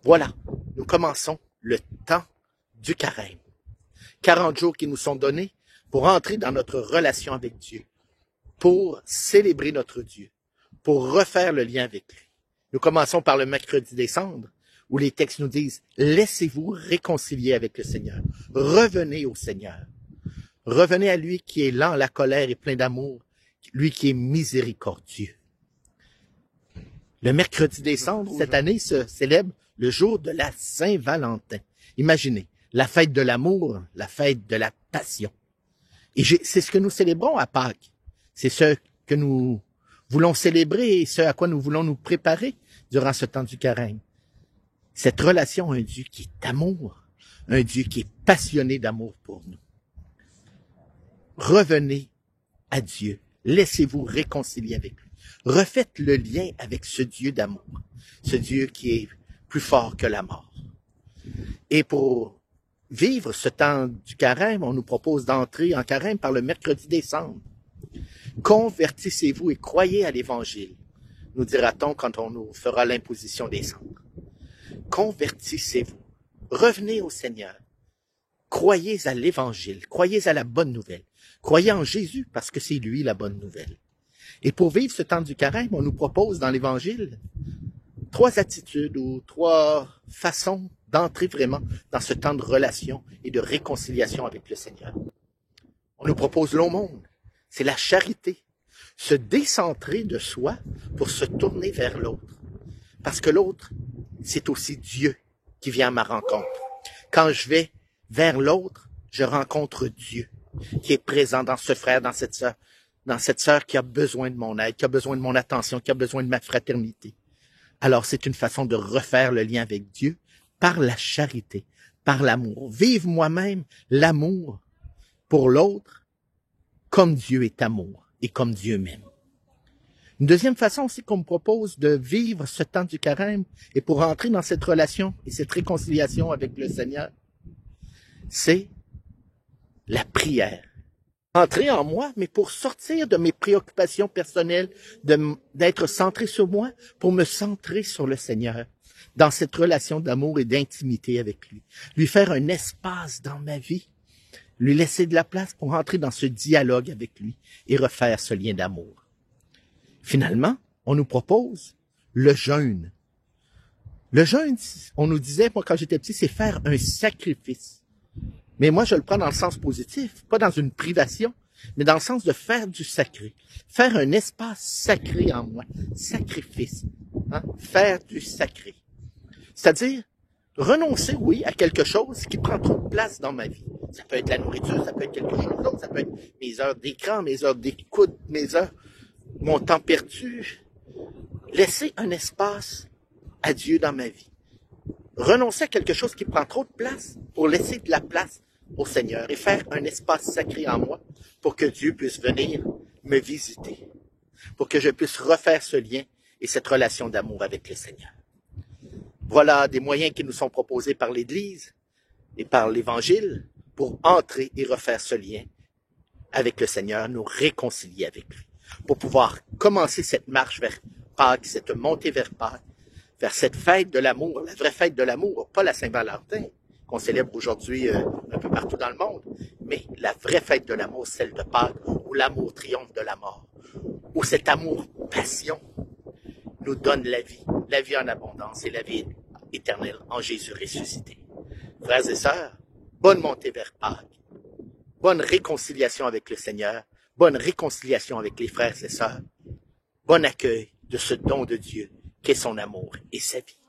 Voilà, nous commençons le temps du carême. 40 jours qui nous sont donnés pour entrer dans notre relation avec Dieu, pour célébrer notre Dieu, pour refaire le lien avec lui. Nous commençons par le mercredi des cendres, où les textes nous disent « Laissez-vous réconcilier avec le Seigneur. Revenez au Seigneur. Revenez à lui qui est lent à la colère et plein d'amour, lui qui est miséricordieux. » Le mercredi des cendres, cette année, se célèbre le jour de la Saint-Valentin. Imaginez, la fête de l'amour, la fête de la passion. Et c'est ce que nous célébrons à Pâques. C'est ce que nous voulons célébrer et ce à quoi nous voulons nous préparer durant ce temps du carême. Cette relation à un Dieu qui est amour, un Dieu qui est passionné d'amour pour nous. Revenez à Dieu, laissez-vous réconcilier avec lui. Refaites le lien avec ce Dieu d'amour, ce Dieu qui est plus fort que la mort. Et pour vivre ce temps du carême, on nous propose d'entrer en carême par le mercredi des cendres. Convertissez-vous et croyez à l'Évangile, nous dira-t-on quand on nous fera l'imposition des cendres. Convertissez-vous, revenez au Seigneur, croyez à l'Évangile, croyez à la bonne nouvelle, croyez en Jésus parce que c'est lui la bonne nouvelle. Et pour vivre ce temps du carême, on nous propose dans l'Évangile 3 attitudes ou 3 façons d'entrer vraiment dans ce temps de relation et de réconciliation avec le Seigneur. On nous propose l'aumône, c'est la charité, se décentrer de soi pour se tourner vers l'autre. Parce que l'autre, c'est aussi Dieu qui vient à ma rencontre. Quand je vais vers l'autre, je rencontre Dieu qui est présent dans ce frère, dans cette sœur qui a besoin de mon aide, qui a besoin de mon attention, qui a besoin de ma fraternité. Alors c'est une façon de refaire le lien avec Dieu par la charité, par l'amour. Vive moi-même l'amour pour l'autre comme Dieu est amour et comme Dieu m'aime. Une deuxième façon aussi qu'on me propose de vivre ce temps du carême et pour entrer dans cette relation et cette réconciliation avec le Seigneur, c'est la prière. Entrer en moi, mais pour sortir de mes préoccupations personnelles, d'être centré sur moi, pour me centrer sur le Seigneur, dans cette relation d'amour et d'intimité avec lui. Lui faire un espace dans ma vie, lui laisser de la place pour entrer dans ce dialogue avec lui et refaire ce lien d'amour. Finalement, on nous propose le jeûne. Le jeûne, on nous disait, moi quand j'étais petit, c'est faire un sacrifice. Mais moi, je le prends dans le sens positif, pas dans une privation, mais dans le sens de faire du sacré. Faire un espace sacré en moi. Sacrifice. Faire du sacré. C'est-à-dire, renoncer, oui, à quelque chose qui prend trop de place dans ma vie. Ça peut être la nourriture, ça peut être quelque chose d'autre, ça peut être mes heures d'écran, mes heures d'écoute, mon temps perdu. Laisser un espace à Dieu dans ma vie. Renoncer à quelque chose qui prend trop de place pour laisser de la place au Seigneur et faire un espace sacré en moi pour que Dieu puisse venir me visiter, pour que je puisse refaire ce lien et cette relation d'amour avec le Seigneur. Voilà des moyens qui nous sont proposés par l'Église et par l'Évangile pour entrer et refaire ce lien avec le Seigneur, nous réconcilier avec lui, pour pouvoir commencer cette marche vers Pâques, cette montée vers Pâques, vers cette fête de l'amour, la vraie fête de l'amour, pas la Saint-Valentin, qu'on célèbre aujourd'hui un peu partout dans le monde, mais la vraie fête de l'amour, celle de Pâques, où l'amour triomphe de la mort, où cet amour passion nous donne la vie en abondance et la vie éternelle en Jésus ressuscité. Frères et sœurs, bonne montée vers Pâques, bonne réconciliation avec le Seigneur, bonne réconciliation avec les frères et sœurs, bon accueil de ce don de Dieu qu'est son amour et sa vie.